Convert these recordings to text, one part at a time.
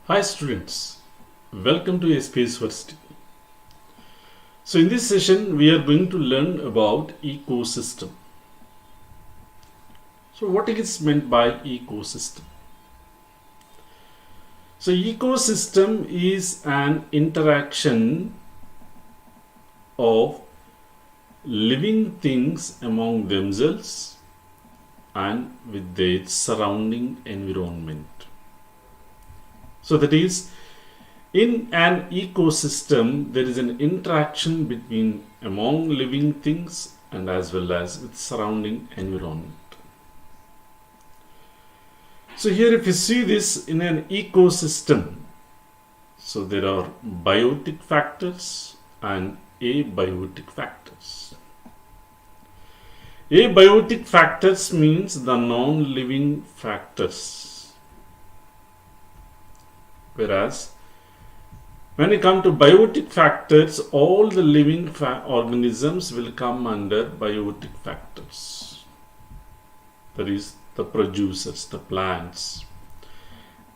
Hi students, welcome to SPSVERSITY. So in this session we are going to learn about ecosystem. So what is meant by ecosystem? So ecosystem is an interaction of living things among themselves and with their surrounding environment. So that is, in an ecosystem, there is an interaction between among living things and as well as with surrounding environment. So here if you see this in an ecosystem, so there are biotic factors and abiotic factors. Abiotic factors means the non-living factors. Whereas when you come to biotic factors, all the living organisms will come under biotic factors. That is, the producers, the plants,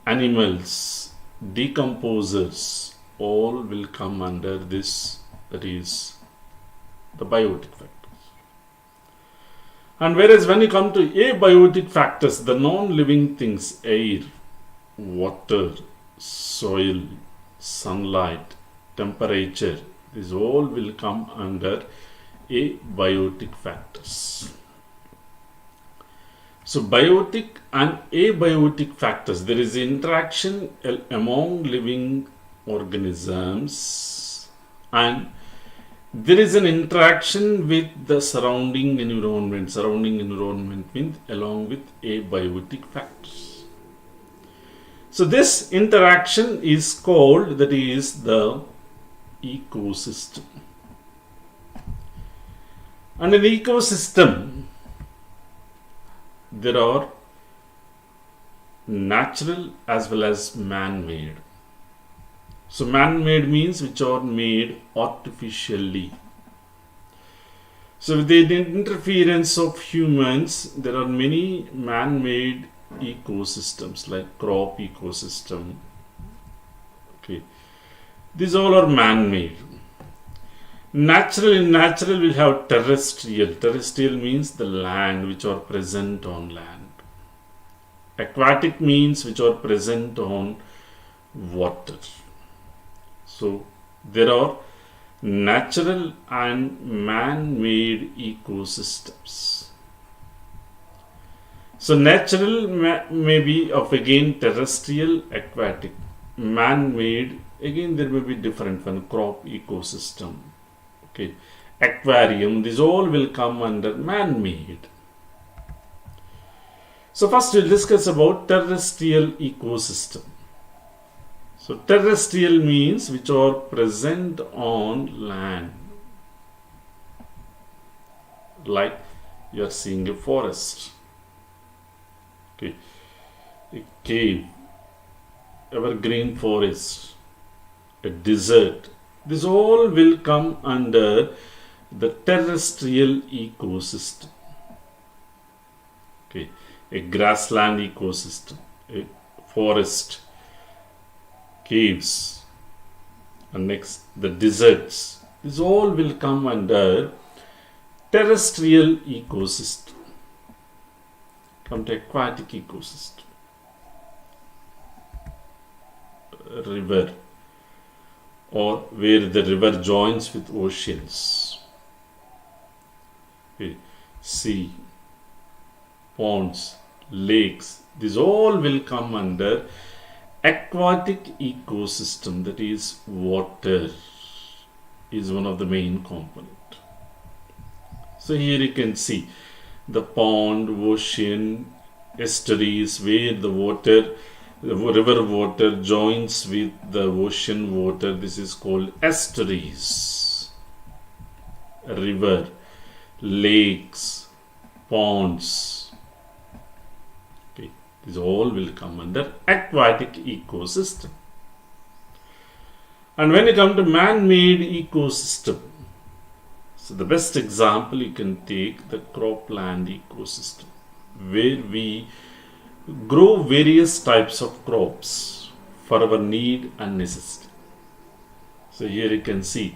animals, decomposers, all will come under this, that is, the biotic factors. And whereas when you come to abiotic factors, the non-living things, air, water, soil, sunlight, temperature, these all will come under abiotic factors. So biotic and abiotic factors, there is interaction among living organisms and there is an interaction with the surrounding environment. Surrounding environment means along with abiotic factors. So this interaction is called, that is, the ecosystem. And in the ecosystem, there are natural as well as man-made. So man-made means which are made artificially. So with the interference of humans, there are many man-made ecosystems like crop ecosystem. Okay, these all are man-made. In natural we have terrestrial. Terrestrial means the land which are present on land. Aquatic means which are present on water. So there are natural and man-made ecosystems. So natural may be of again terrestrial, aquatic. Man-made, again there may be different one, crop ecosystem. Okay, aquarium, these all will come under man-made. So first we'll discuss about terrestrial ecosystem. So terrestrial means which are present on land. Like you are seeing a forest. Okay, a cave, evergreen forest, a desert, this all will come under the terrestrial ecosystem. Okay, a grassland ecosystem, a forest, caves, and next the deserts, this all will come under terrestrial ecosystem. Come to aquatic ecosystem, river, or where the river joins with oceans, okay, sea, ponds, lakes, these all will come under aquatic ecosystem. That is, water is one of the main component. So here you can see the pond, ocean, estuaries, where the water, the river water joins with the ocean water. This is called estuaries. River, lakes, ponds. Okay, these all will come under aquatic ecosystem. And when you come to man-made ecosystem, so the best example you can take the Cropland ecosystem, where we grow various types of crops for our need and necessity. So here you can see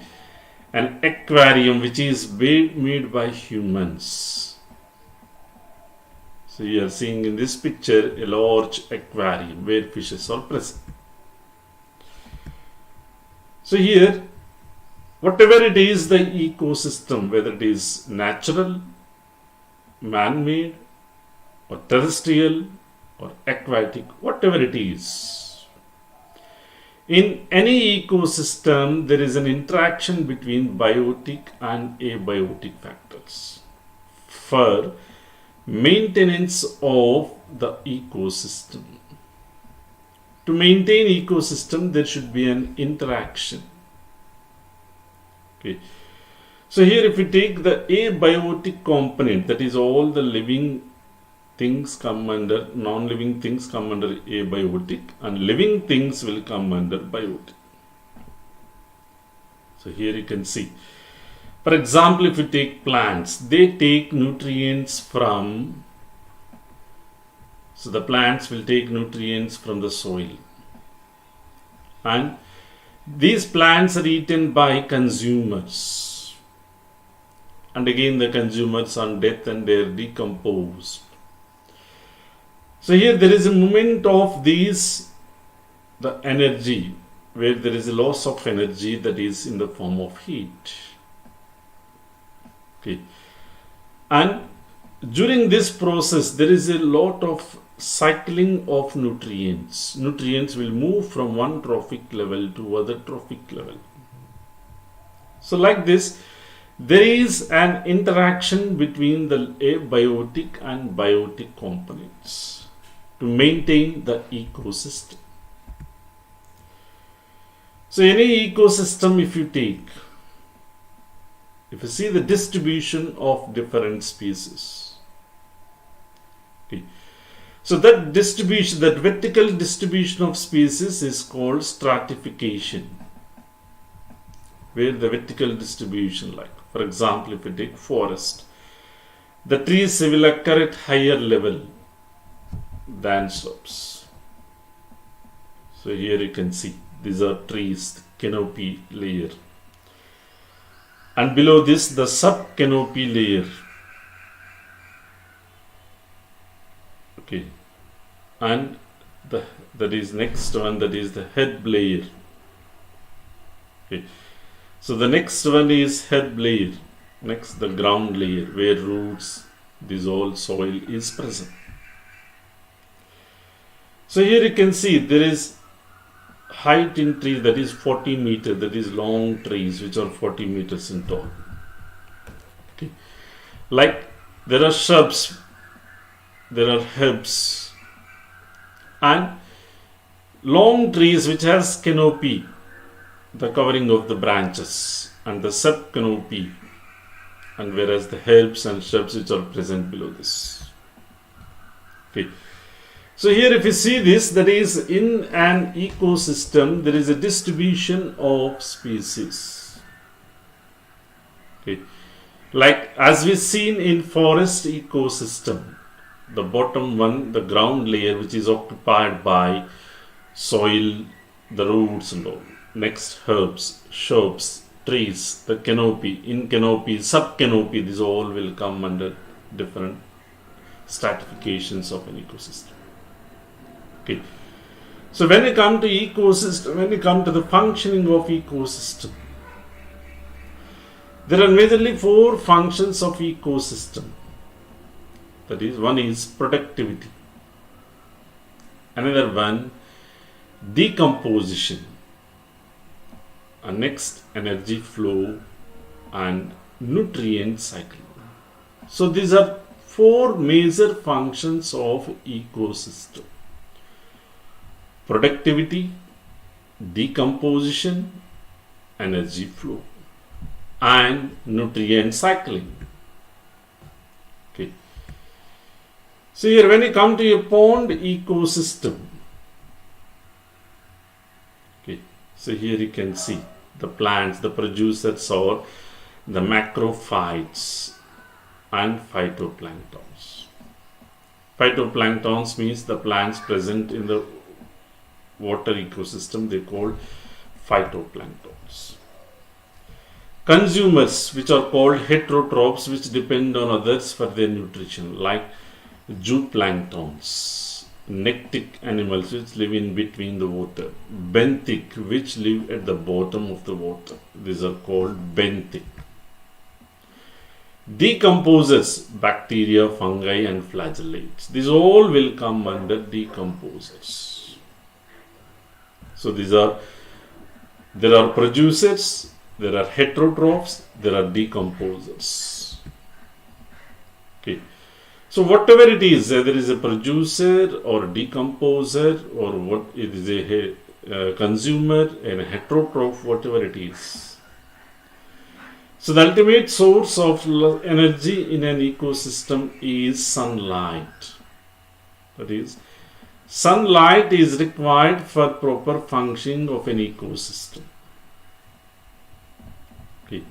an aquarium which is made by humans. So you are seeing in this picture a large aquarium where fishes are present. So here, whatever it is, the ecosystem, whether it is natural, man-made, or terrestrial, or aquatic, whatever it is, in any ecosystem, there is an interaction between biotic and abiotic factors for maintenance of the ecosystem. To maintain ecosystem, there should be an interaction. Okay. So here if we take the abiotic component, that is all the living things come under, non-living things come under abiotic, and living things will come under biotic. So here you can see. For example, if you take plants, they take nutrients from, so the plants will take nutrients from the soil. And these plants are eaten by consumers. And again the consumers on death and they are decomposed. So here there is a movement of these, the energy, where there is a loss of energy that is in the form of heat. Okay. And during this process there is a lot of cycling of nutrients. Nutrients will move from one trophic level to other trophic level. So like this, there is an interaction between the abiotic and biotic components to maintain the ecosystem. So any ecosystem if you take, if you see the distribution of different species, okay. So that distribution, that vertical distribution of species is called stratification, where the vertical distribution, like for example if you take forest, the trees will occur at higher level than shrubs. So here you can see these are trees, canopy layer, and below this the sub canopy layer. Okay, and that is next one, that is the head layer. Okay, so the next one is head layer. Next the ground layer, where roots, this all soil is present. So here you can see there is height in trees, that is 40 meters, that is long trees which are 40 meters in tall. Okay, like there are shrubs, there are herbs, and long trees which has canopy, the covering of the branches, and the sub canopy, and whereas the herbs and shrubs which are present below this. Okay, so here if you see this, that is in an ecosystem there is a distribution of species. Okay, like as we seen in forest ecosystem, the bottom one, the ground layer, which is occupied by soil, the roots and all. Next herbs, shrubs, trees, the canopy, in canopy, sub canopy, these all will come under different stratifications of an ecosystem. Okay, so when you come to ecosystem, when you come to the functioning of ecosystem, there are majorly 4 functions of ecosystem. That is, one is productivity, another one decomposition, and next energy flow and nutrient cycle. So these are 4 major functions of ecosystem: productivity, decomposition, energy flow, and nutrient cycling. Okay. So here when you come to a pond ecosystem, okay, so here you can see the plants, the producers are the macrophytes and phytoplanktons. Phytoplanktons means the plants present in the water ecosystem, they called phytoplanktons. Consumers, which are called heterotrophs, which depend on others for their nutrition, like zooplanktons, nectic animals which live in between the water, benthic which live at the bottom of the water. These are called benthic. Decomposers, bacteria, fungi and flagellates. These all will come under decomposers. So there are producers, there are heterotrophs, there are decomposers. Okay. So whatever it is, whether it is a producer or a decomposer or what it is a consumer and a heterotroph, whatever it is. So the ultimate source of energy in an ecosystem is sunlight. That is, sunlight is required for proper functioning of an ecosystem. Okay.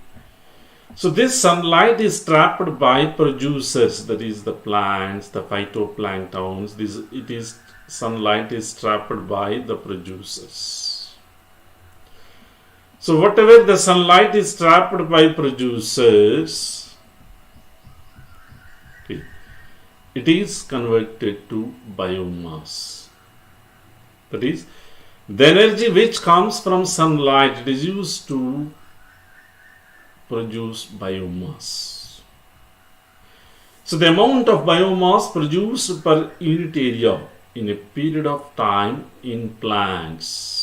So this sunlight is trapped by producers, that is the plants, the phytoplanktons. Sunlight is trapped by the producers. So whatever the sunlight is trapped by producers, okay, it is converted to biomass. That is, the energy which comes from sunlight, it is used to produce biomass. So the amount of biomass produced per unit area in a period of time in plants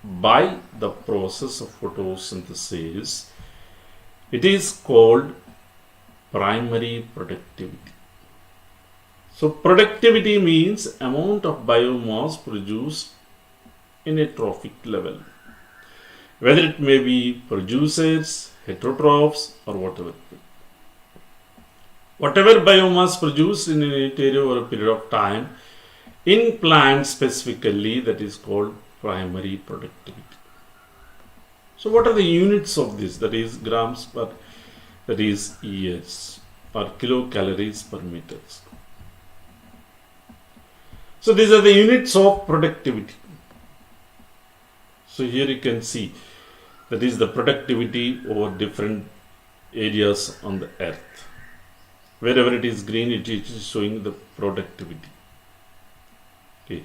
by the process of photosynthesis, it is called primary productivity. So productivity means amount of biomass produced in a trophic level, whether it may be producers, heterotrophs or whatever. Whatever biomass produced in an area over a period of time in plants specifically, that is called primary productivity. So what are the units of this? That is grams per, that is years, per kilocalories per meters. So these are the units of productivity. So here you can see that is the productivity over different areas on the earth. Wherever it is green, it is showing the productivity. Okay.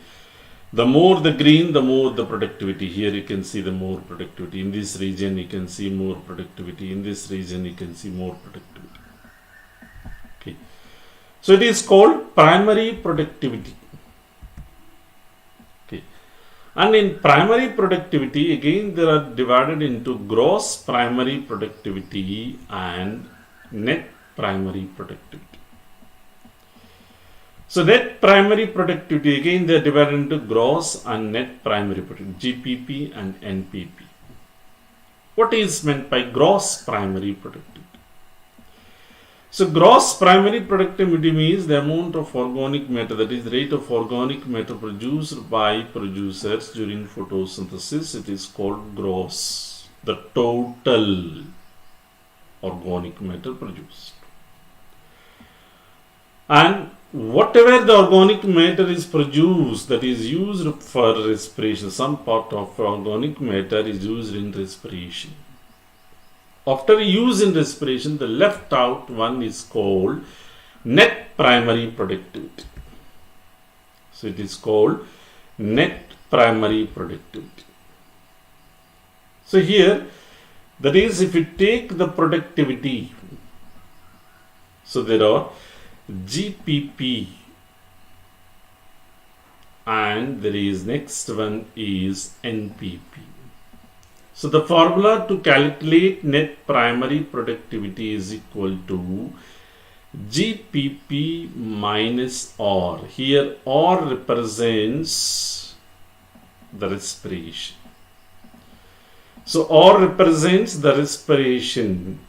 The more the green, the more the productivity. Here you can see the more productivity. In this region, you can see more productivity. In this region, you can see more productivity. Okay. So it is called primary productivity. Okay. And in primary productivity, again, they are divided into gross primary productivity and net primary productivity. So net primary productivity, again they are divided into gross and net primary productivity, GPP and NPP. What is meant by gross primary productivity? So gross primary productivity means the amount of organic matter, that is rate of organic matter produced by producers during photosynthesis. It is called gross, the total organic matter produced. And whatever the organic matter is produced, that is used for respiration, some part of organic matter is used in respiration. After use in respiration, the left out one is called net primary productivity. So it is called net primary productivity. So here, that is, if you take the productivity, so there are GPP and there is next one is NPP. So the formula to calculate net primary productivity is equal to GPP minus R. Here R represents the respiration. So R represents the respiration.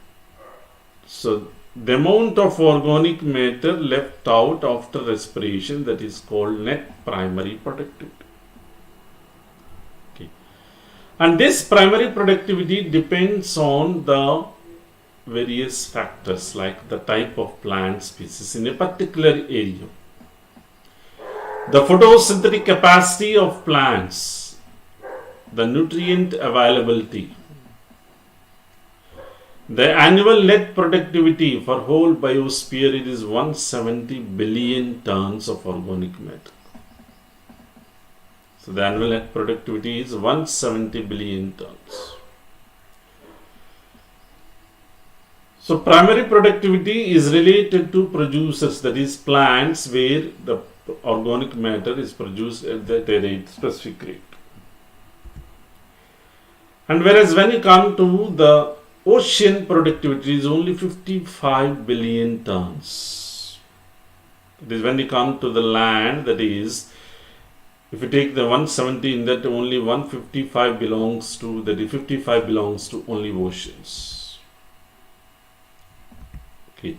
So the amount of organic matter left out after respiration, that is called net primary productivity. Okay. And this primary productivity depends on the various factors like the type of plant species in a particular area. The photosynthetic capacity of plants, the nutrient availability, the annual net productivity for whole biosphere, it is 170 billion tons of organic matter. So the annual net productivity is 170 billion tons. So primary productivity is related to producers, that is plants where the organic matter is produced at the rate, specific rate. And whereas when you come to the ocean productivity is only 55 billion tons. It is when you come to the land, that is, if you take the 170, in that only 155 belongs to, that is 55 belongs to only oceans. Okay.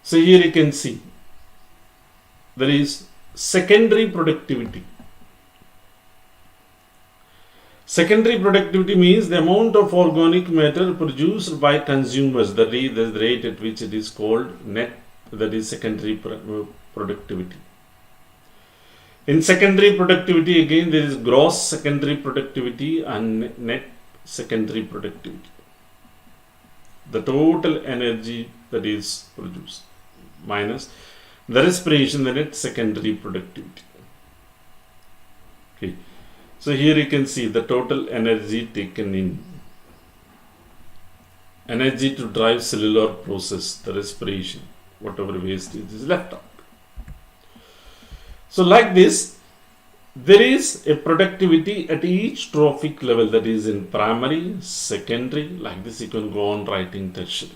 So here you can see there is secondary productivity. Secondary productivity means the amount of organic matter produced by consumers, the rate at which it is called net, that is secondary productivity. In secondary productivity, again there is gross secondary productivity and net secondary productivity. The total energy that is produced minus the respiration, the net secondary productivity. Okay. So here you can see the total energy taken in. Energy to drive cellular process, the respiration, whatever waste is left out. So like this, there is a productivity at each trophic level, that is in primary, secondary, like this you can go on writing tertiary.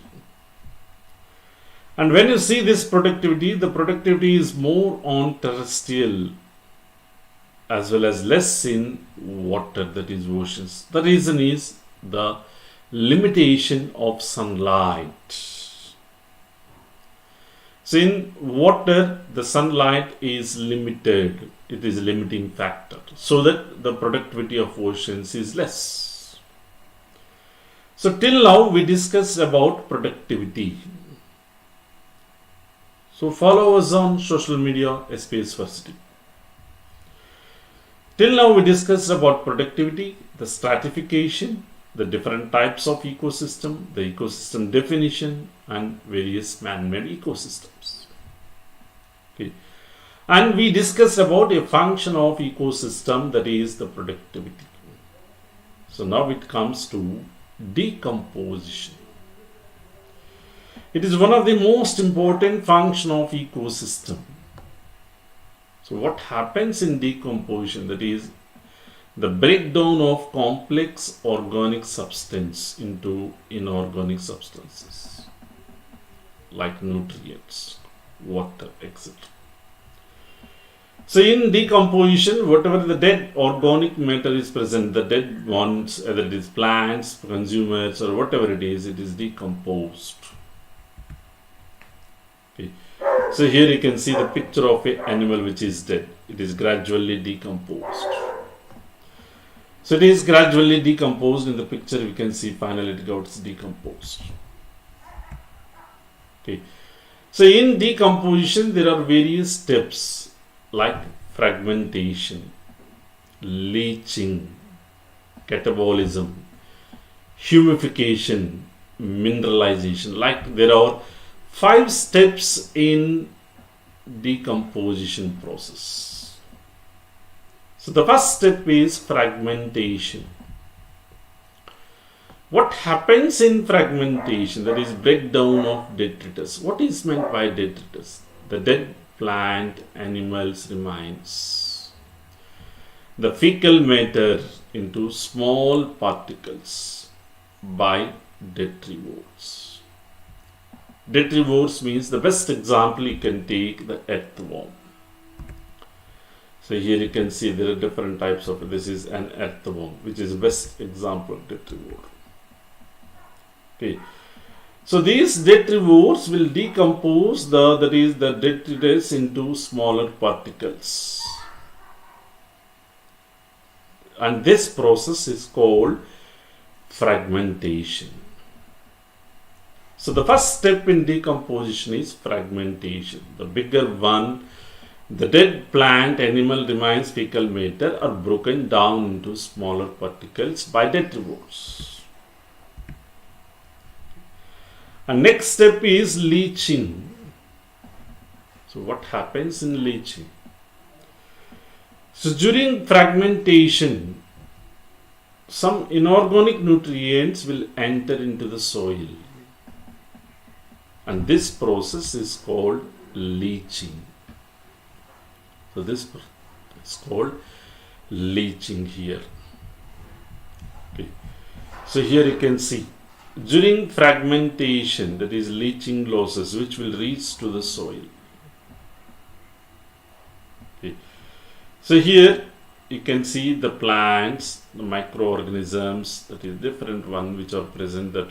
And when you see this productivity, the productivity is more on terrestrial as well as less in water, that is oceans. The reason is the limitation of sunlight. So in water, the sunlight is limited. It is a limiting factor, so that the productivity of oceans is less. So till now we discussed about productivity. So follow us on social media, SPSVERSITY. Till now we discussed about productivity, the stratification, the different types of ecosystem, the ecosystem definition, and various man-made ecosystems. Okay. And we discussed about a function of ecosystem, that is the productivity. So now it comes to decomposition. It is one of the most important function of ecosystem. So what happens in decomposition, that is the breakdown of complex organic substance into inorganic substances like nutrients, water, etc. So in decomposition, whatever the dead organic matter is present, the dead ones, whether it is plants, consumers, or whatever it is decomposed. Okay. So here you can see the picture of an animal which is dead. It is gradually decomposed. So it is gradually decomposed. In the picture we can see finally it got decomposed. Okay. So in decomposition there are various steps like fragmentation, leaching, catabolism, humidification, mineralization. Like there are 5 steps in decomposition process. So the first step is fragmentation. What happens in fragmentation? That is breakdown of detritus. What is meant by detritus? The dead plant, animals remains. The fecal matter into small particles by detrivores. Detrivores means, the best example you can take the earthworm. So here you can see there are different types of, this is an earthworm, which is the best example of detrivore. Okay. So these detrivores will decompose the detritus into smaller particles. And this process is called fragmentation. So the first step in decomposition is fragmentation. The bigger one The dead plant, animal remains, fecal matter are broken down into smaller particles by detritivores. And next step is leaching. So what happens in leaching? So during fragmentation, some inorganic nutrients will enter into the soil. And this process is called leaching. So this is called leaching here. Okay. So here you can see during fragmentation, that is leaching losses which will reach to the soil. Okay. So here you can see the plants, the microorganisms, that is different one which are present, that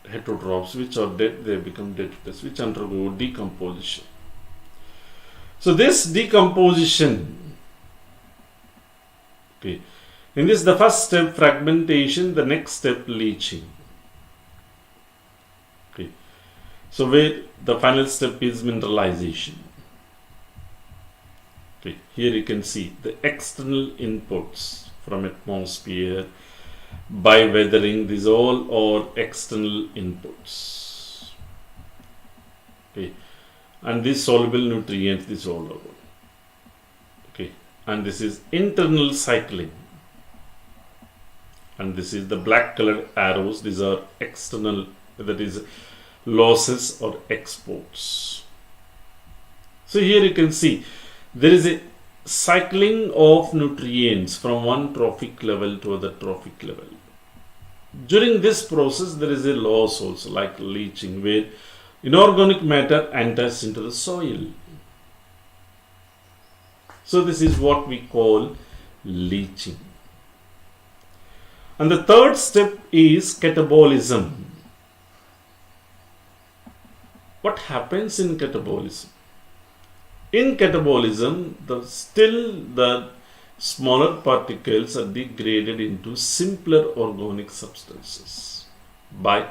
heterotrophs which are dead, they become detritus, which undergo decomposition. So this decomposition, okay, in this the first step fragmentation, the next step leaching. Okay, so where the final step is mineralization. Okay, here you can see the external inputs from atmosphere by weathering, these all are external inputs. Okay. And these soluble nutrients, this all over. Okay, and this is internal cycling, and this is the black colored arrows, these are external, that is losses or exports. So here you can see there is a cycling of nutrients from one trophic level to other trophic level. During this process there is a loss also, like leaching, where inorganic matter enters into the soil. So this is what we call leaching. And the third step is catabolism. What happens in catabolism? In catabolism, the smaller particles are degraded into simpler organic substances by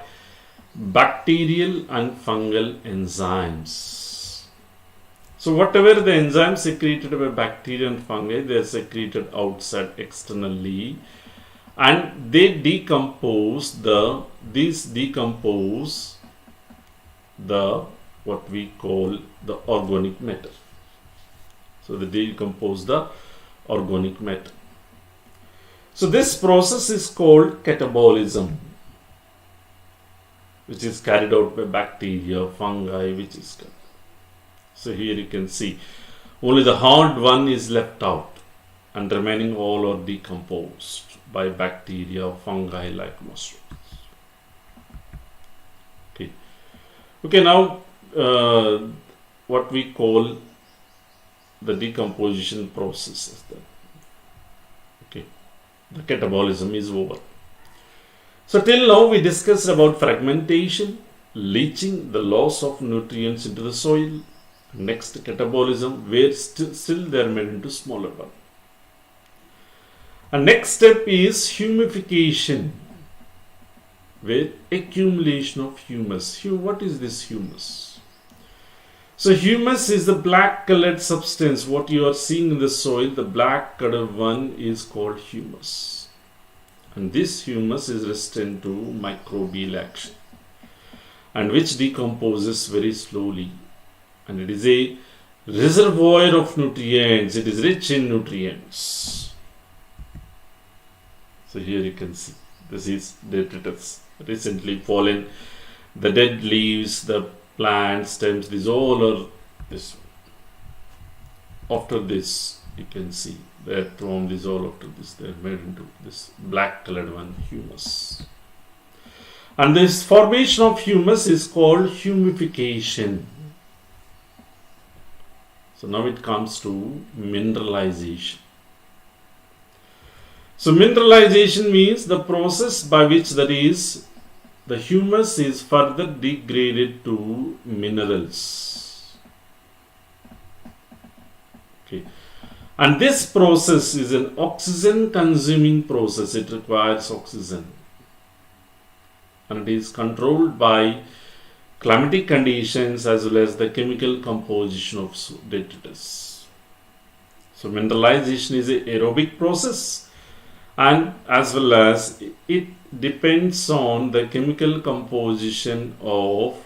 bacterial and fungal enzymes. So whatever the enzymes secreted by bacteria and fungi, they are secreted outside externally, and they decompose what we call the organic matter. So they decompose the organic matter. So this process is called catabolism, which is carried out by bacteria, fungi, which is done. So here you can see only the hard one is left out, and remaining all are decomposed by bacteria, fungi like mushrooms. Okay, now what we call the decomposition process is that. Okay, the catabolism is over. So till now we discussed about fragmentation, leaching, the loss of nutrients into the soil. Next, catabolism, where still they are made into smaller one. And next step is humification, where accumulation of humus. What is this humus? So humus is the black colored substance. What you are seeing in the soil, the black colored one is called humus. And this humus is resistant to microbial action, and which decomposes very slowly. And it is a reservoir of nutrients. It is rich in nutrients. So here you can see this is detritus, recently fallen, the dead leaves, the plant stems, these all are this. After this, you can see that from this all after this, they are made into this black colored one, humus. And this formation of humus is called humification. So now it comes to mineralization. So mineralization means the process by which, that is, the humus is further degraded to minerals. Okay. And this process is an oxygen consuming process. It requires oxygen. And it is controlled by climatic conditions as well as the chemical composition of detritus. So mineralization is an aerobic process, and as well as it depends on the chemical composition of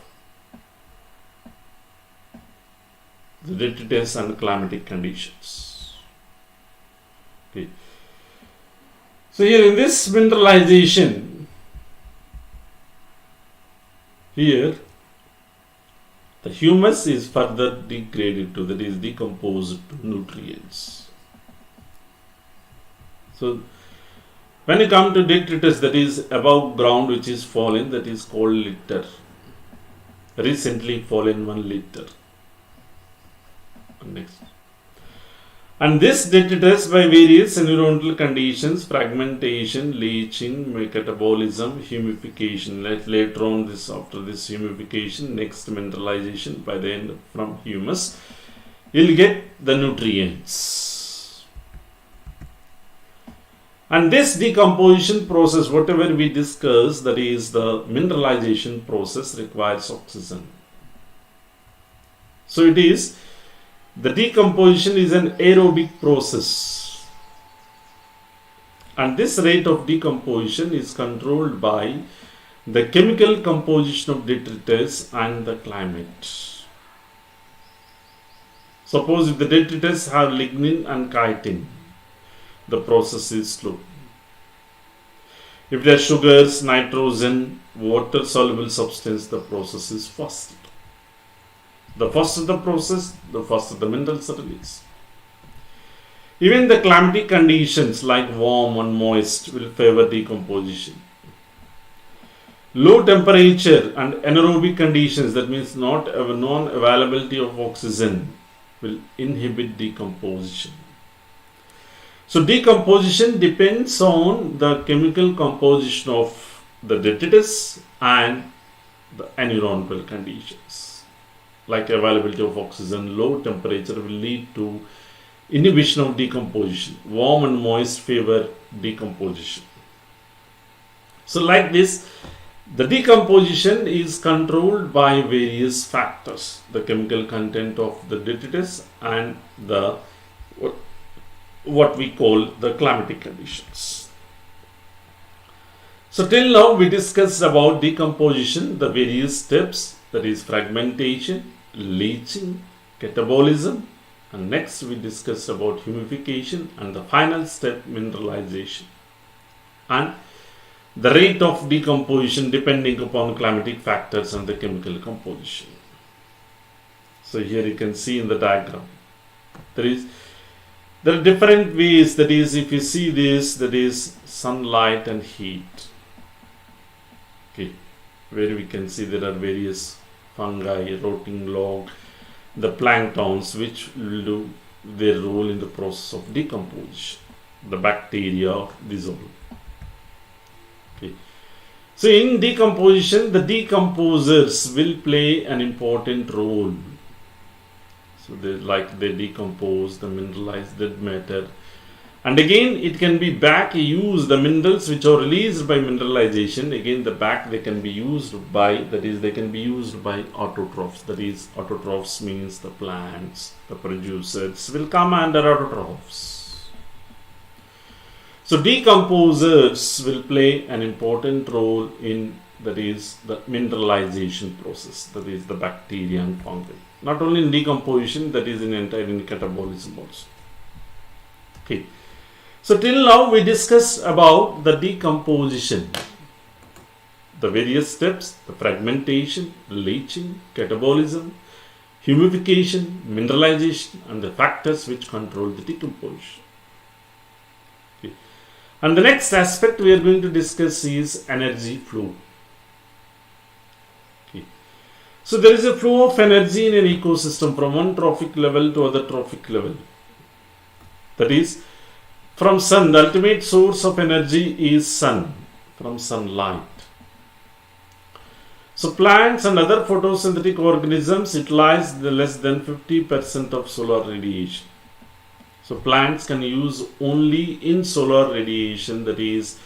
the detritus and climatic conditions. Okay. So here in this mineralization, here the humus is further degraded to, that is decomposed to nutrients. So when you come to detritus, that is above ground which is fallen, that is called litter. Recently fallen one litter. Next. And this detritus by various environmental conditions, fragmentation, leaching, catabolism, humification. Later on, after this humification, next mineralization, by the end from humus, you'll get the nutrients. And this decomposition process, whatever we discuss, that is the mineralization process, requires oxygen. So it is, the decomposition is an aerobic process, and this rate of decomposition is controlled by the chemical composition of detritus and the climate. Suppose if the detritus have lignin and chitin, the process is slow. If there are sugars, nitrogen, water soluble substance, the process is fast. The faster the process, the faster the minerals are released. Even the climatic conditions like warm and moist will favor decomposition. Low temperature and anaerobic conditions, that means non-availability of oxygen, will inhibit decomposition. So decomposition depends on the chemical composition of the detritus and the environmental conditions. Like availability of oxygen, low temperature will lead to inhibition of decomposition. Warm and moist favor decomposition. So like this, the decomposition is controlled by various factors. The chemical content of the detritus and the what we call the climatic conditions. So till now we discussed about decomposition, the various steps, that is fragmentation, leaching, catabolism, and next we discussed about humification, and the final step mineralization, and the rate of decomposition depending upon climatic factors and the chemical composition. So here you can see in the diagram, there are different ways, that is if you see this, that is sunlight and heat. Okay, where we can see there are various fungi, rotting log, the planktons which will do their role in the process of decomposition, the bacteria, these all. Okay. So in decomposition, the decomposers will play an important role. So they decompose the mineralized dead matter, and again it can be back used, the minerals which are released by mineralization, again the back they can be used by, that is they can be used by autotrophs, that is autotrophs means the plants, the producers will come under autotrophs. So decomposers will play an important role in, that is the mineralization process, that is the bacteria and fungi. Not only in decomposition, that is in catabolism also. Okay. So till now we discussed about the decomposition, the various steps, the fragmentation, leaching, catabolism, humification, mineralization, and the factors which control the decomposition. Okay. And the next aspect we are going to discuss is energy flow. Okay. So there is a flow of energy in an ecosystem from one trophic level to other trophic level. That is, from sun, the ultimate source of energy is sun, from sunlight. So plants and other photosynthetic organisms utilize the less than 50% of solar radiation. So plants can use only in solar radiation, that is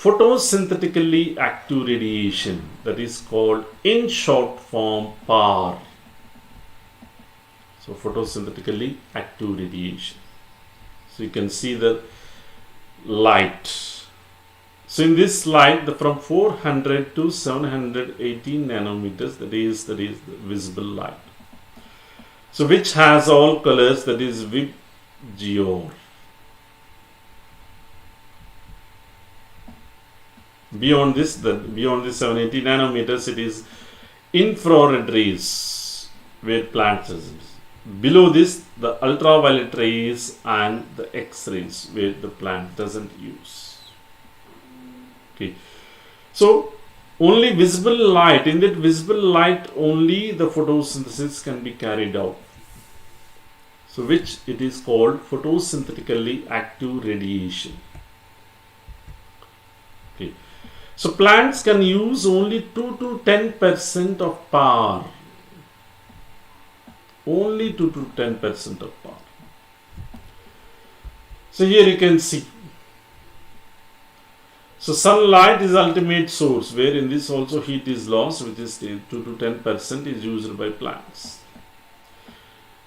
photosynthetically active radiation, that is called in short form PAR. So photosynthetically active radiation. So you can see the light. So in this light, from 400 to 718 nanometers, that is the visible light. So which has all colors, that is VIBGYOR. Beyond this 780 nanometers, it is infrared rays where plants exist. Below this, the ultraviolet rays and the X-rays where the plant doesn't use. Okay. So only visible light, in that visible light only the photosynthesis can be carried out. So which it is called photosynthetically active radiation. Okay. So plants can use only 2 to 10% of power. Only 2 to 10% of power. So here you can see. So sunlight is ultimate source, where in this also heat is lost, which is 2 to 10% is used by plants.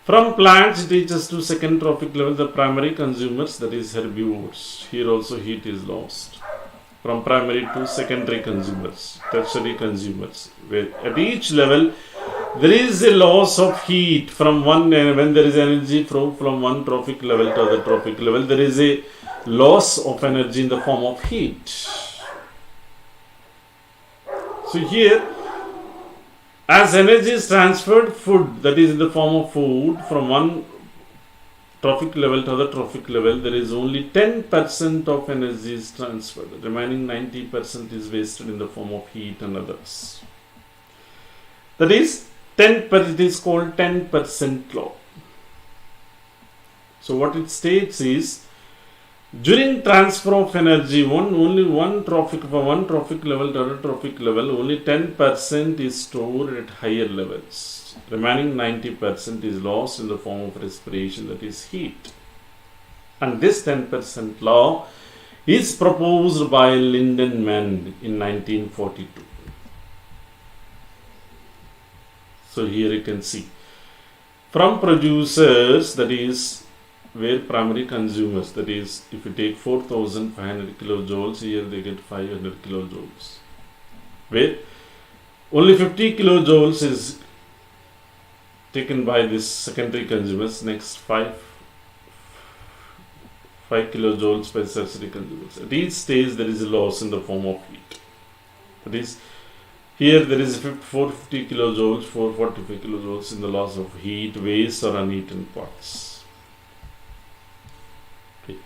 From plants it reaches to second trophic level, the primary consumers, that is herbivores. Here also heat is lost. From primary to secondary consumers, tertiary consumers, where at each level there is a loss of heat from one, when there is energy flow from one trophic level to other trophic level, there is a loss of energy in the form of heat. So here, as energy is transferred, food, that is in the form of food, from one trophic level to other trophic level, there is only 10% of energy is transferred. The remaining 90% is wasted in the form of heat and others. That is 10%, it is called 10% law. So what it states is, during transfer of energy, only one trophic from one trophic level to other trophic level, only 10% is stored at higher levels. Remaining 90% is lost in the form of respiration, that is heat. And this 10% law is proposed by Lindemann in 1942. So here you can see, from producers, that is where primary consumers, that is if you take 4500 kilojoules, here they get 500 kilojoules, where only 50 kilojoules is taken by this secondary consumers, next 5 kilojoules by tertiary consumers. At each stage there is a loss in the form of heat. That is, here there is 450 kilojoules, 445 kilojoules in the loss of heat, waste or uneaten parts. Okay.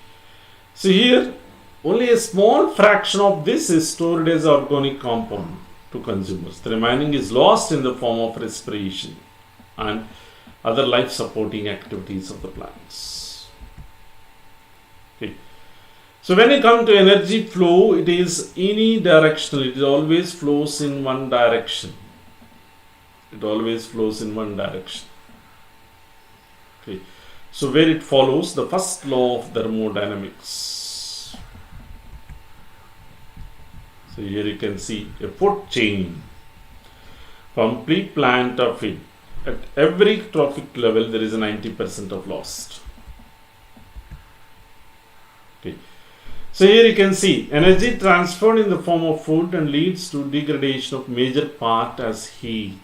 So here only a small fraction of this is stored as organic compound to consumers. The remaining is lost in the form of respiration and other life supporting activities of the plants. Okay. So when you come to energy flow, it is unidirectional. It always flows in one direction. It always flows in one direction. Okay. So where it follows the first law of thermodynamics. So here you can see a food chain. Complete plant of it. At every trophic level there is a 90% of lost. Okay. So here you can see energy transferred in the form of food and leads to degradation of major part as heat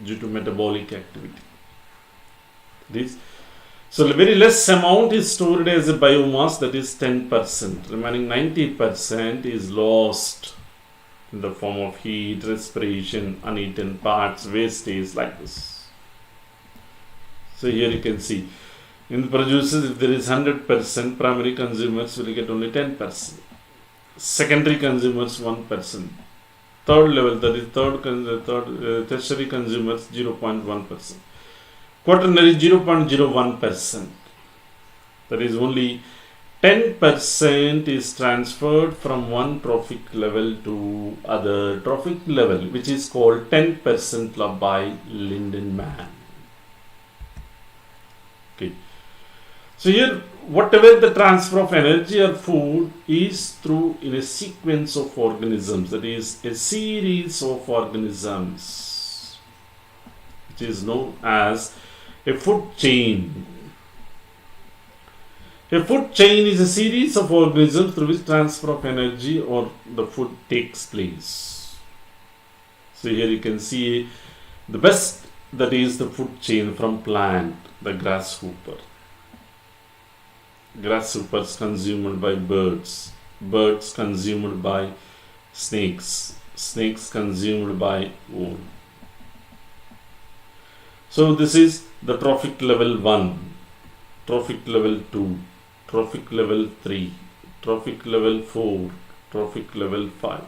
due to metabolic activity. So very less amount is stored as a biomass, that is 10%. Remaining 90% is lost in the form of heat, respiration, uneaten parts, wastage, like this. So here you can see, in the producers, if there is 100%, primary consumers will get only 10%. Secondary consumers 1%. Third level, that is tertiary consumers 0.1%. Quaternary 0.01%. That is only 10% is transferred from one trophic level to other trophic level, which is called 10% law by Lindemann. Okay. So here whatever the transfer of energy or food is through in a sequence of organisms, that is a series of organisms, which is known as a food chain. A food chain is a series of organisms through which transfer of energy or the food takes place. So here you can see the best, that is the food chain from plant, the grasshopper. Grasshoppers consumed by birds, birds consumed by snakes, snakes consumed by wool. So this is the trophic level 1, trophic level 2, trophic level 3, trophic level 4, trophic level 5.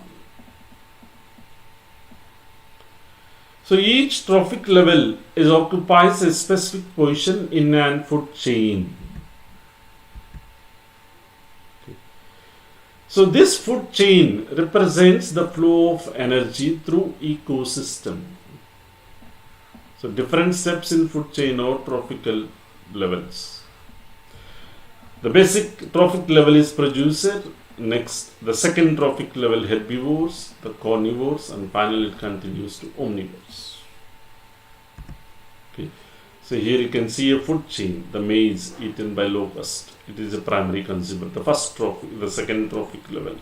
So each trophic level occupies a specific position in an food chain. So this food chain represents the flow of energy through ecosystem. So different steps in food chain or trophical levels. The basic trophic level is producer. Next, the second trophic level, herbivores, the carnivores, and finally it continues to omnivores. Okay. So here you can see a food chain. The maize eaten by locust. It is a primary consumer. The first trophic, the second trophic level.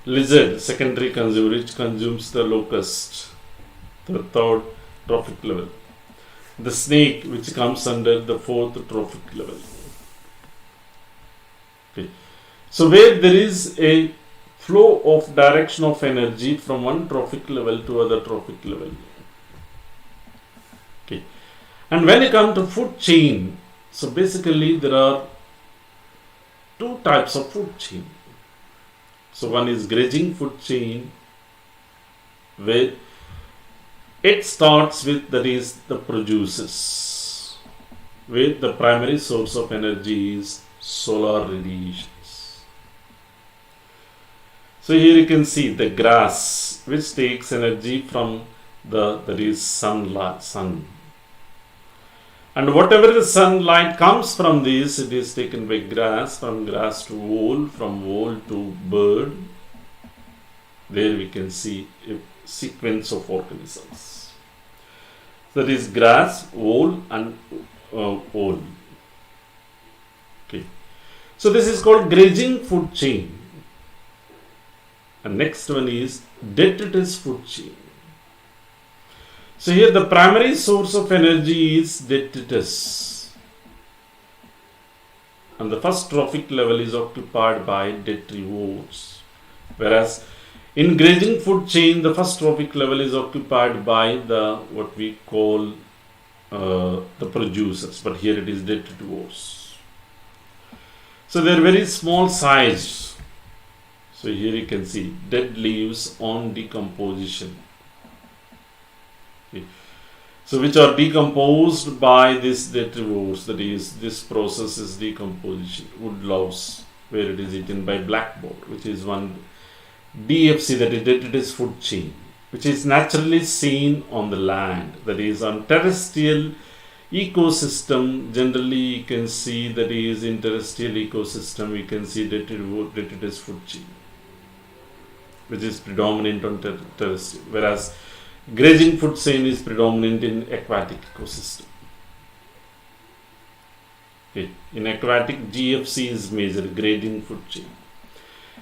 Lizard, secondary consumer, which consumes the locust. The third trophic level. The snake, which comes under the fourth trophic level. Okay. So where there is a flow of direction of energy from one trophic level to other trophic level. Okay. And when you come to food chain, so basically there are two types of food chain. So one is grazing food chain, where it starts with, that is the producers, where the primary source of energy is solar radiations. So here you can see the grass, which takes energy from that is sunlight, sun. And whatever the sunlight comes from this, it is taken by grass, from grass to wool, from wool to bird. There we can see a sequence of organisms. That is grass, wool, and wool. Okay. So this is called grazing food chain. And next one is detritus food chain. So here the primary source of energy is detritus. And the first trophic level is occupied by detrivores. Whereas in grazing food chain, the first trophic level is occupied by the what we call the producers. But here it is detritivores. So they are very small size. So here you can see dead leaves on decomposition. Okay. So which are decomposed by this detrivores, that is, this process is decomposition. Wood louse, where it is eaten by blackboard, which is one DFC, that is detritus food chain, which is naturally seen on the land, that is on terrestrial ecosystem. Generally you can see, that is in terrestrial ecosystem we can see detritus food chain, which is predominant on terrestrial, whereas grazing food chain is predominant in aquatic ecosystem. Okay. In aquatic, GFC is major, grazing food chain.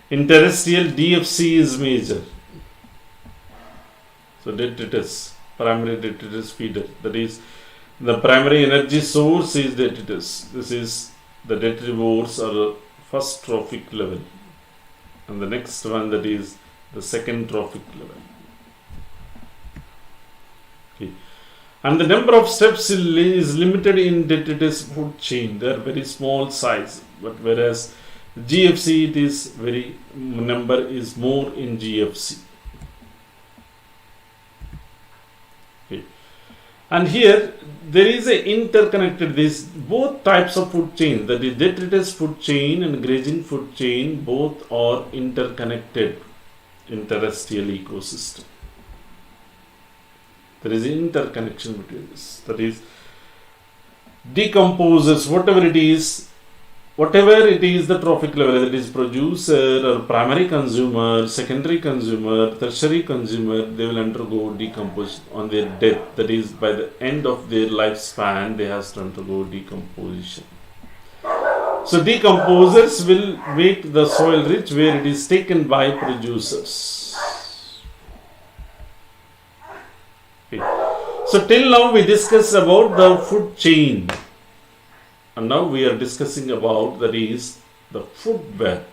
In terrestrial, DFC is major. So detritus, primary detritus feeder, that is the primary energy source is detritus. This is the detrivores are first trophic level, and the next one, that is the second trophic level. Okay. And the number of steps is limited in detritus food chain. They are very small size, but whereas GFC, it is very number is more in GFC. Okay. And here there is a interconnected, this both types of food chain, that is detritus food chain and grazing food chain, both are interconnected in terrestrial ecosystem. There is an interconnection between this. That is, decomposers, whatever it is, whatever it is the trophic level, whether it is producer or primary consumer, secondary consumer, tertiary consumer, they will undergo decomposition on their death. That is, by the end of their lifespan, they have to undergo decomposition. So decomposers will make the soil rich where it is taken by producers. Okay. So till now we discussed about the food chain. And now we are discussing about, that is, the food web.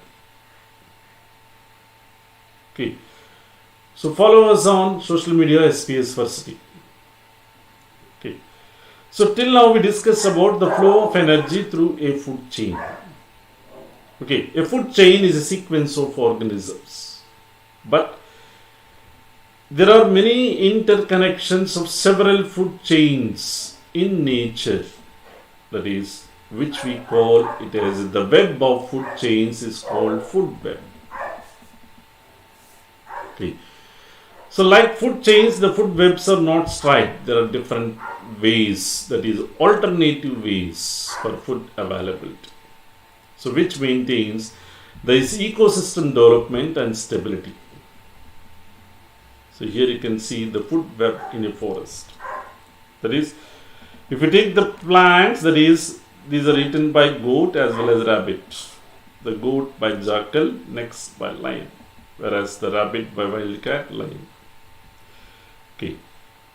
Okay. So follow us on social media SPSVERSITY. Okay. So till now we discussed about the flow of energy through a food chain. Okay. A food chain is a sequence of organisms. But there are many interconnections of several food chains in nature. That is, which we call it as the web of food chains is called food web. Okay. So like food chains, the food webs are not straight. There are different ways, that is alternative ways for food availability. So which maintains this ecosystem development and stability. So here you can see the food web in a forest. That is, if you take the plants, that is, these are eaten by goat as well as rabbit. The goat by jackal, next by lion, whereas the rabbit by wildcat, lion. Okay.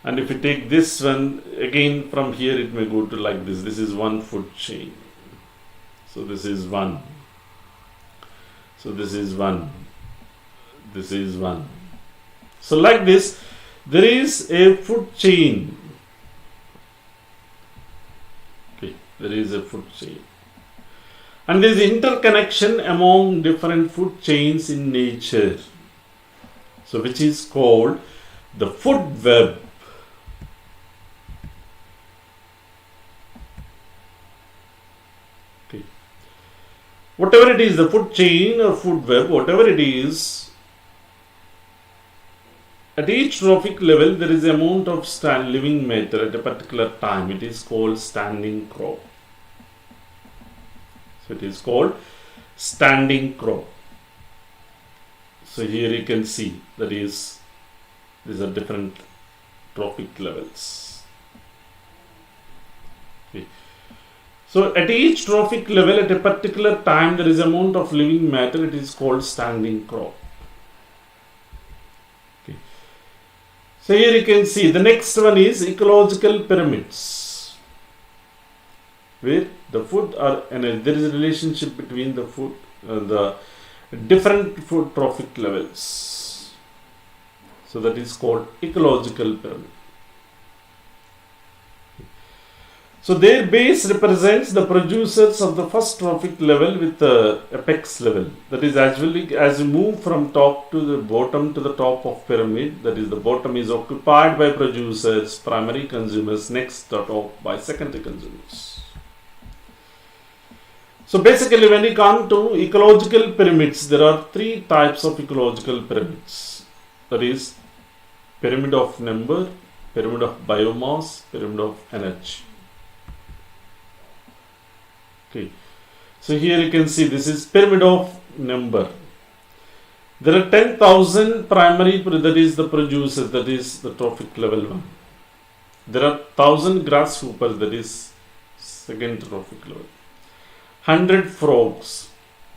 And if you take this one, again from here it may go to like this. This is one food chain. So this is one. So this is one. This is one. So like this, there is a food chain. There is a food chain. And there is interconnection among different food chains in nature. So which is called the food web. Okay. Whatever it is, the food chain or food web, whatever it is, at each trophic level there is an amount of living matter at a particular time. It is called standing crop. So it is called standing crop. So here you can see, that is, these are different trophic levels. Okay. So at each trophic level at a particular time there is an amount of living matter. It is called standing crop. Okay. So here you can see the next one is ecological pyramids, where the food are energy. There is a relationship between the food, the different food trophic levels. So that is called ecological pyramid. So their base represents the producers of the first trophic level with the apex level. That is, as you move from top to the bottom to the top of pyramid, that is, the bottom is occupied by producers, primary consumers, next the top by secondary consumers. So basically when we come to ecological pyramids, there are three types of ecological pyramids. That is, pyramid of number, pyramid of biomass, pyramid of energy. Okay. So here you can see this is pyramid of number. There are 10,000 primary, that is the producers, that is the trophic level one. There are 1,000 grasshoppers, that is second trophic level. 100 frogs,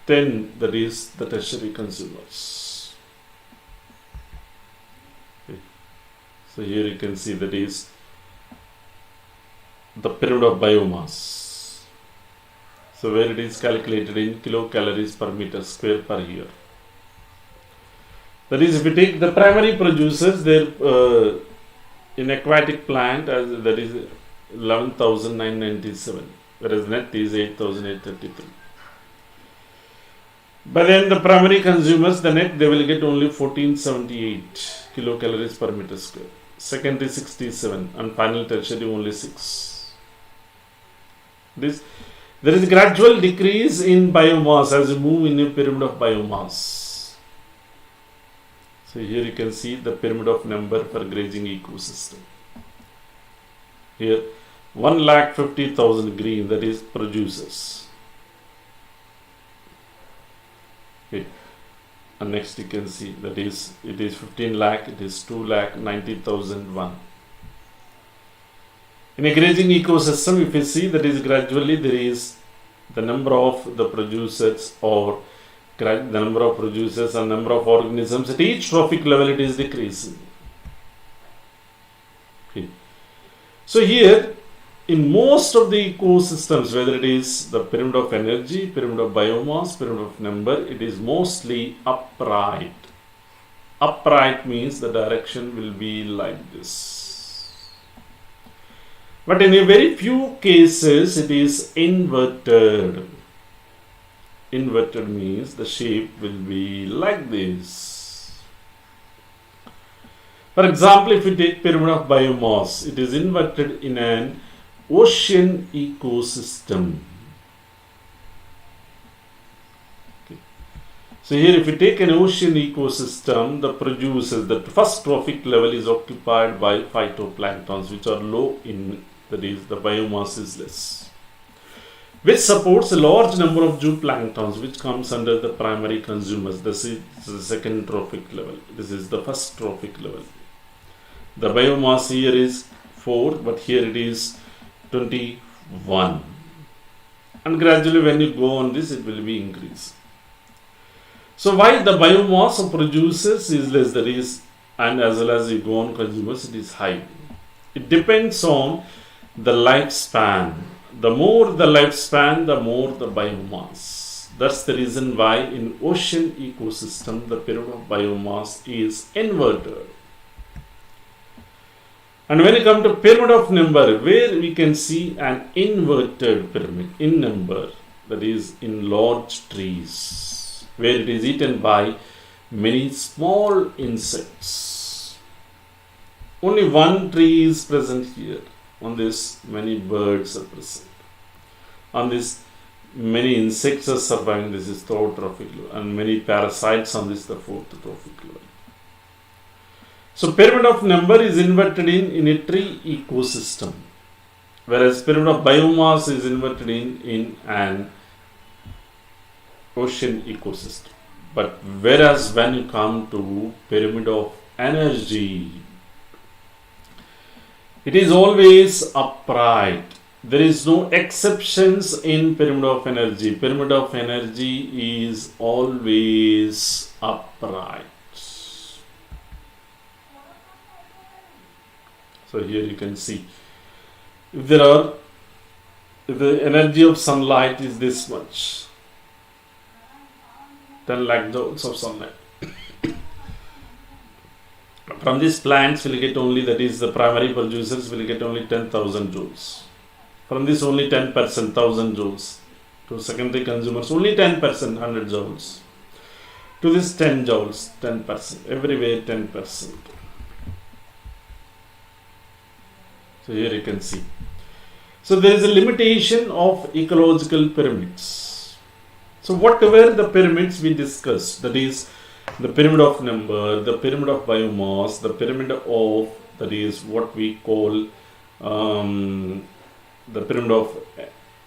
10, that is the tertiary consumers. Okay. So here you can see that is the pyramid of biomass. So where it is calculated in kilocalories per meter square per year. That is, if we take the primary producers, their in aquatic plant, as that is 11,997. Whereas net is 8,833. But then the primary consumers, the net, they will get only 1478 kilocalories per meter square. Secondary 67 and final tertiary only 6. There is gradual decrease in biomass as you move in a pyramid of biomass. So here you can see the pyramid of number for grazing ecosystem. Here 1,50,000 green, that is producers. Okay. And next you can see that is, it is 15 lakh, it is 2 lakh 90,001. In a grazing ecosystem, if you see, that is gradually there is the number of the producers, or the number of producers and number of organisms at each trophic level, it is decreasing. Okay. So here, in most of the ecosystems, whether it is the pyramid of energy, pyramid of biomass, pyramid of number, it is mostly upright. Upright means the direction will be like this. But in a very few cases, it is inverted. Inverted means the shape will be like this. For example, if we take pyramid of biomass, it is inverted in an ocean ecosystem. Okay. So here if we take an ocean ecosystem, the producers, the first trophic level is occupied by phytoplanktons, which are low in, that is, the biomass is less, which supports a large number of zooplanktons, which comes under the primary consumers. This is the second trophic level. This is the first trophic level. The biomass here is 4, but here it is 21. And gradually when you go on this, it will be increased. So why the biomass of producers is less, that is, and as well as you go on consumers, it is high. It depends on the lifespan. The more the lifespan, the more the biomass. That's the reason why in ocean ecosystem, the pyramid of biomass is inverted. And when you come to pyramid of number, where we can see an inverted pyramid in number, that is in large trees, where it is eaten by many small insects. Only one tree is present here. On this, many birds are present. On this, many insects are surviving. This is third trophic level, and many parasites on this, the fourth trophic level. So pyramid of number is inverted in a tree ecosystem, whereas pyramid of biomass is inverted in an ocean ecosystem. But whereas when you come to pyramid of energy, it is always upright. There is no exceptions in pyramid of energy. Pyramid of energy is always upright. So here you can see, if the energy of sunlight is this much, 10 lakh joules of sunlight. From these plants will get only, that is the primary producers will get only 10,000 joules. From this only 10%, 1000 joules. To secondary consumers only 10%, 100 joules. To this 10 joules, 10%. Everywhere 10%. So here you can see. So there is a limitation of ecological pyramids. So whatever the pyramids we discussed, that is the pyramid of number, the pyramid of biomass, the pyramid of, that is what we call the pyramid of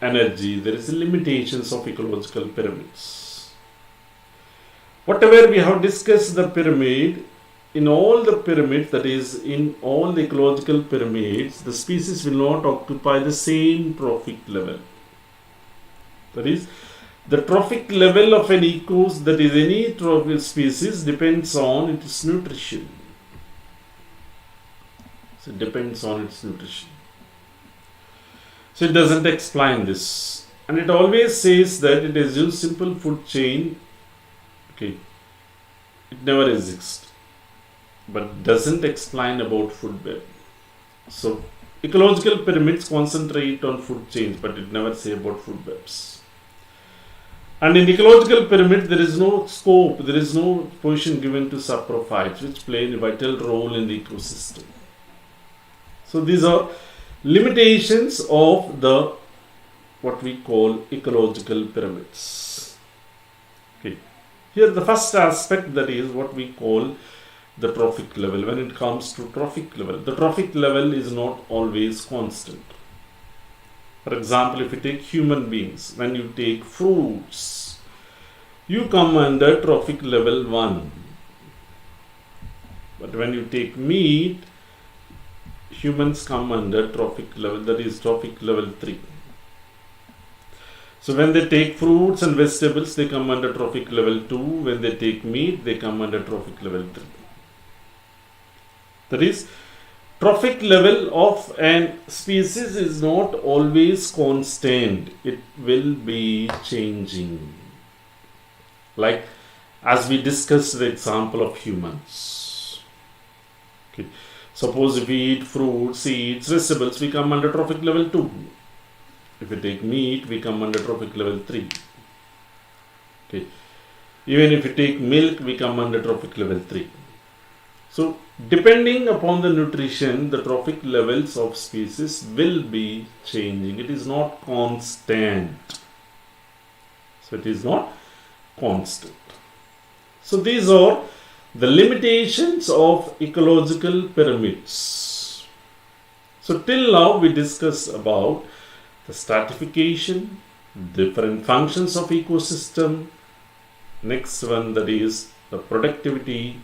energy, there is limitations of ecological pyramids. Whatever we have discussed the pyramid, in all the pyramids, that is in all the ecological pyramids, the species will not occupy the same trophic level. That is, the trophic level of an ecosystem, that is any trophic species, depends on its nutrition. So it depends on its nutrition. So it doesn't explain this. And it always says that it assumes simple food chain. Okay. It never exists. But doesn't explain about food web. So ecological pyramids concentrate on food chains, but it never say about food webs. And in ecological pyramid, there is no scope, there is no position given to saprophytes, which play a vital role in the ecosystem. So these are limitations of the what we call ecological pyramids. Okay. Here the first aspect, that is what we call the trophic level. When it comes to trophic level, the trophic level is not always constant. For example, if you take human beings, when you take fruits, you come under trophic level 1. But when you take meat, humans come under trophic level, that is trophic level 3. So when they take fruits and vegetables, they come under trophic level 2. When they take meat, they come under trophic level 3. That is, trophic level of an species is not always constant. It will be changing. Like as we discussed the example of humans. Okay. Suppose if we eat fruits, seeds, vegetables, we come under trophic level 2. If we take meat, we come under trophic level 3. Okay. Even if we take milk, we come under trophic level 3. So, depending upon the nutrition, the trophic levels of species will be changing. It is not constant. So, it is not constant. So, these are the limitations of ecological pyramids. So, till now we discussed about the stratification, different functions of ecosystem. Next one, that is the productivity.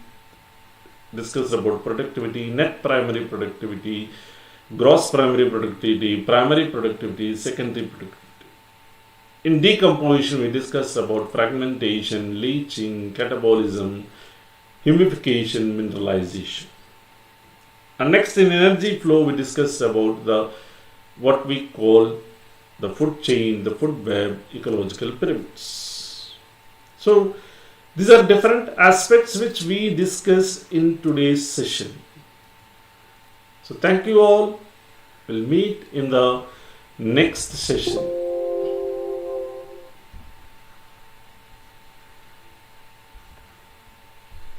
Discussed about productivity, net primary productivity, gross primary productivity, secondary productivity. In decomposition, we discussed about fragmentation, leaching, catabolism, humidification, mineralization. And next, in energy flow, we discussed about what we call the food chain, the food web, ecological pyramids. So, these are different aspects which we discuss in today's session. So, thank you all. We'll meet in the next session.